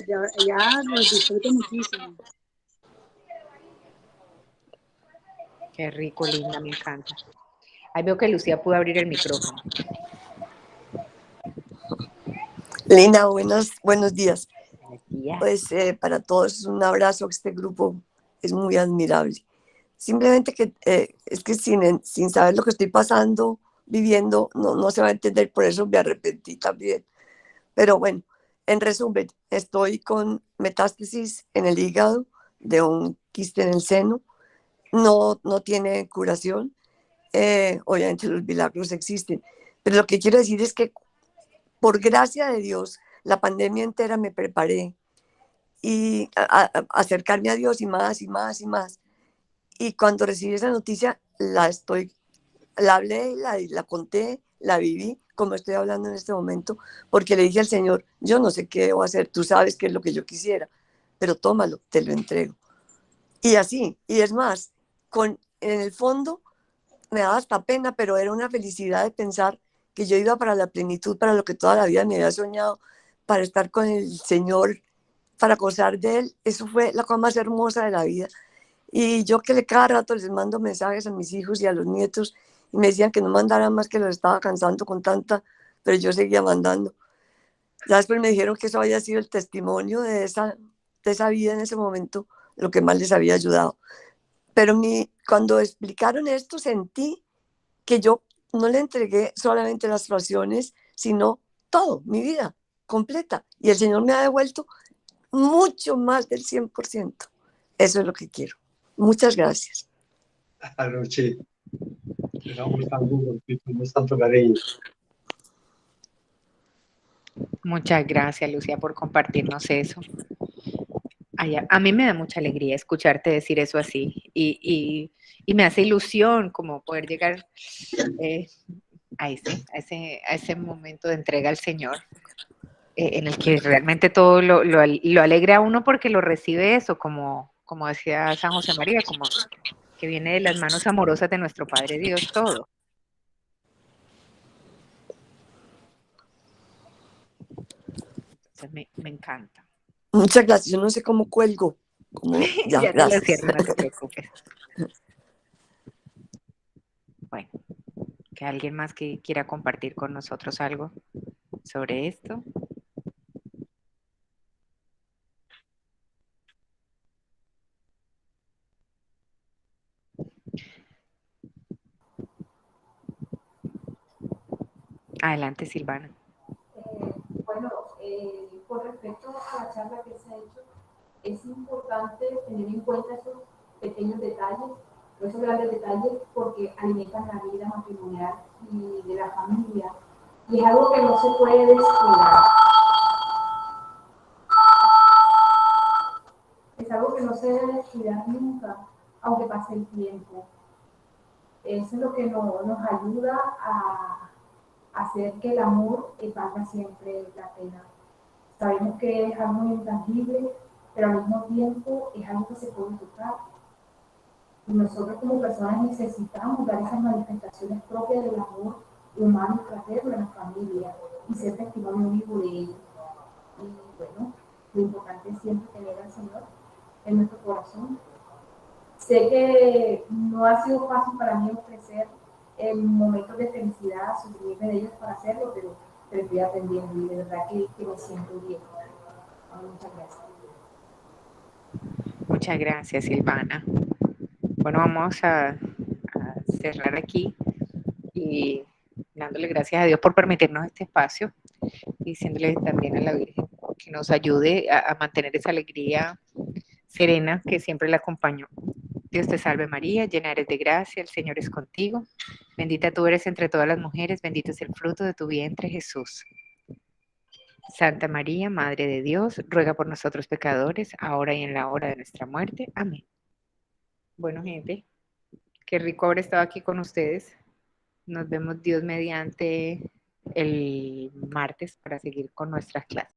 lo disfruto muchísimo. Qué rico, linda, me encanta. Ahí veo que Lucía pudo abrir el micrófono. Lina, buenos días. Pues para todos un abrazo, este grupo es muy admirable. Simplemente que es que sin saber lo que estoy pasando, viviendo, no se va a entender, por eso me arrepentí también. Pero bueno, en resumen, estoy con metástasis en el hígado de un quiste en el seno, no tiene curación, obviamente los milagros existen, pero lo que quiero decir es que por gracia de Dios, la pandemia entera me preparé y acercarme a Dios y más y más y más. Y cuando recibí esa noticia, la hablé, la conté, la viví, como estoy hablando en este momento, porque le dije al Señor, yo no sé qué debo hacer, tú sabes qué es lo que yo quisiera, pero tómalo, te lo entrego. Y así, y es más, en el fondo me daba hasta pena, pero era una felicidad de pensar que yo iba para la plenitud, para lo que toda la vida me había soñado, para estar con el Señor para gozar de él. Eso fue la cosa más hermosa de la vida. Y yo que cada rato les mando mensajes a mis hijos y a los nietos y me decían que no mandaran más, que los estaba cansando con tanta, pero yo seguía mandando. Ya después me dijeron que eso había sido el testimonio de esa vida en ese momento, lo que más les había ayudado. Pero cuando explicaron esto, sentí que yo no le entregué solamente las pasiones, sino todo, mi vida completa. Y el Señor me ha devuelto mucho más del 100%. Eso es lo que quiero. Muchas gracias. Luchi, te damos tanto cariño. Muchas gracias, Lucía, por compartirnos eso. Ay, a mí me da mucha alegría escucharte decir eso así y me hace ilusión como poder llegar a ese momento de entrega al Señor, en el que realmente todo lo alegra a uno porque lo recibe eso, como decía San José María, como que viene de las manos amorosas de nuestro Padre Dios todo. Entonces me encanta. Muchas gracias. Yo no sé cómo cuelgo. Ya te lo cierro, no te preocupes. Bueno, que alguien más que quiera compartir con nosotros algo sobre esto. Adelante, Silvana. Con respecto a la charla que se ha hecho, es importante tener en cuenta esos pequeños detalles, esos grandes detalles, porque alimentan la vida matrimonial y de la familia. Y es algo que no se puede descuidar. Es algo que no se debe descuidar nunca, aunque pase el tiempo. Eso es lo que nos ayuda a hacer que el amor valga siempre la pena. Sabemos que es algo intangible, pero al mismo tiempo es algo que se puede tocar. Y nosotros como personas necesitamos dar esas manifestaciones propias del amor humano y fraterno en la familia y ser testimonio vivo de ello. Y bueno, lo importante es siempre tener al Señor en nuestro corazón. Sé que no ha sido fácil para mí ofrecer momentos de felicidad, suprimirme de ellos para hacerlo, pero estoy aprendiendo y de verdad que me siento bien. Muchas gracias. Muchas gracias, Silvana. Bueno, vamos a cerrar aquí y dándole gracias a Dios por permitirnos este espacio y diciéndole también a la Virgen que nos ayude a mantener esa alegría serena que siempre la acompañó. Dios te salve María, llena eres de gracia, el Señor es contigo. Bendita tú eres entre todas las mujeres, bendito es el fruto de tu vientre, Jesús. Santa María, Madre de Dios, ruega por nosotros pecadores, ahora y en la hora de nuestra muerte. Amén. Bueno, gente, qué rico haber estado aquí con ustedes. Nos vemos Dios mediante el martes para seguir con nuestras clases.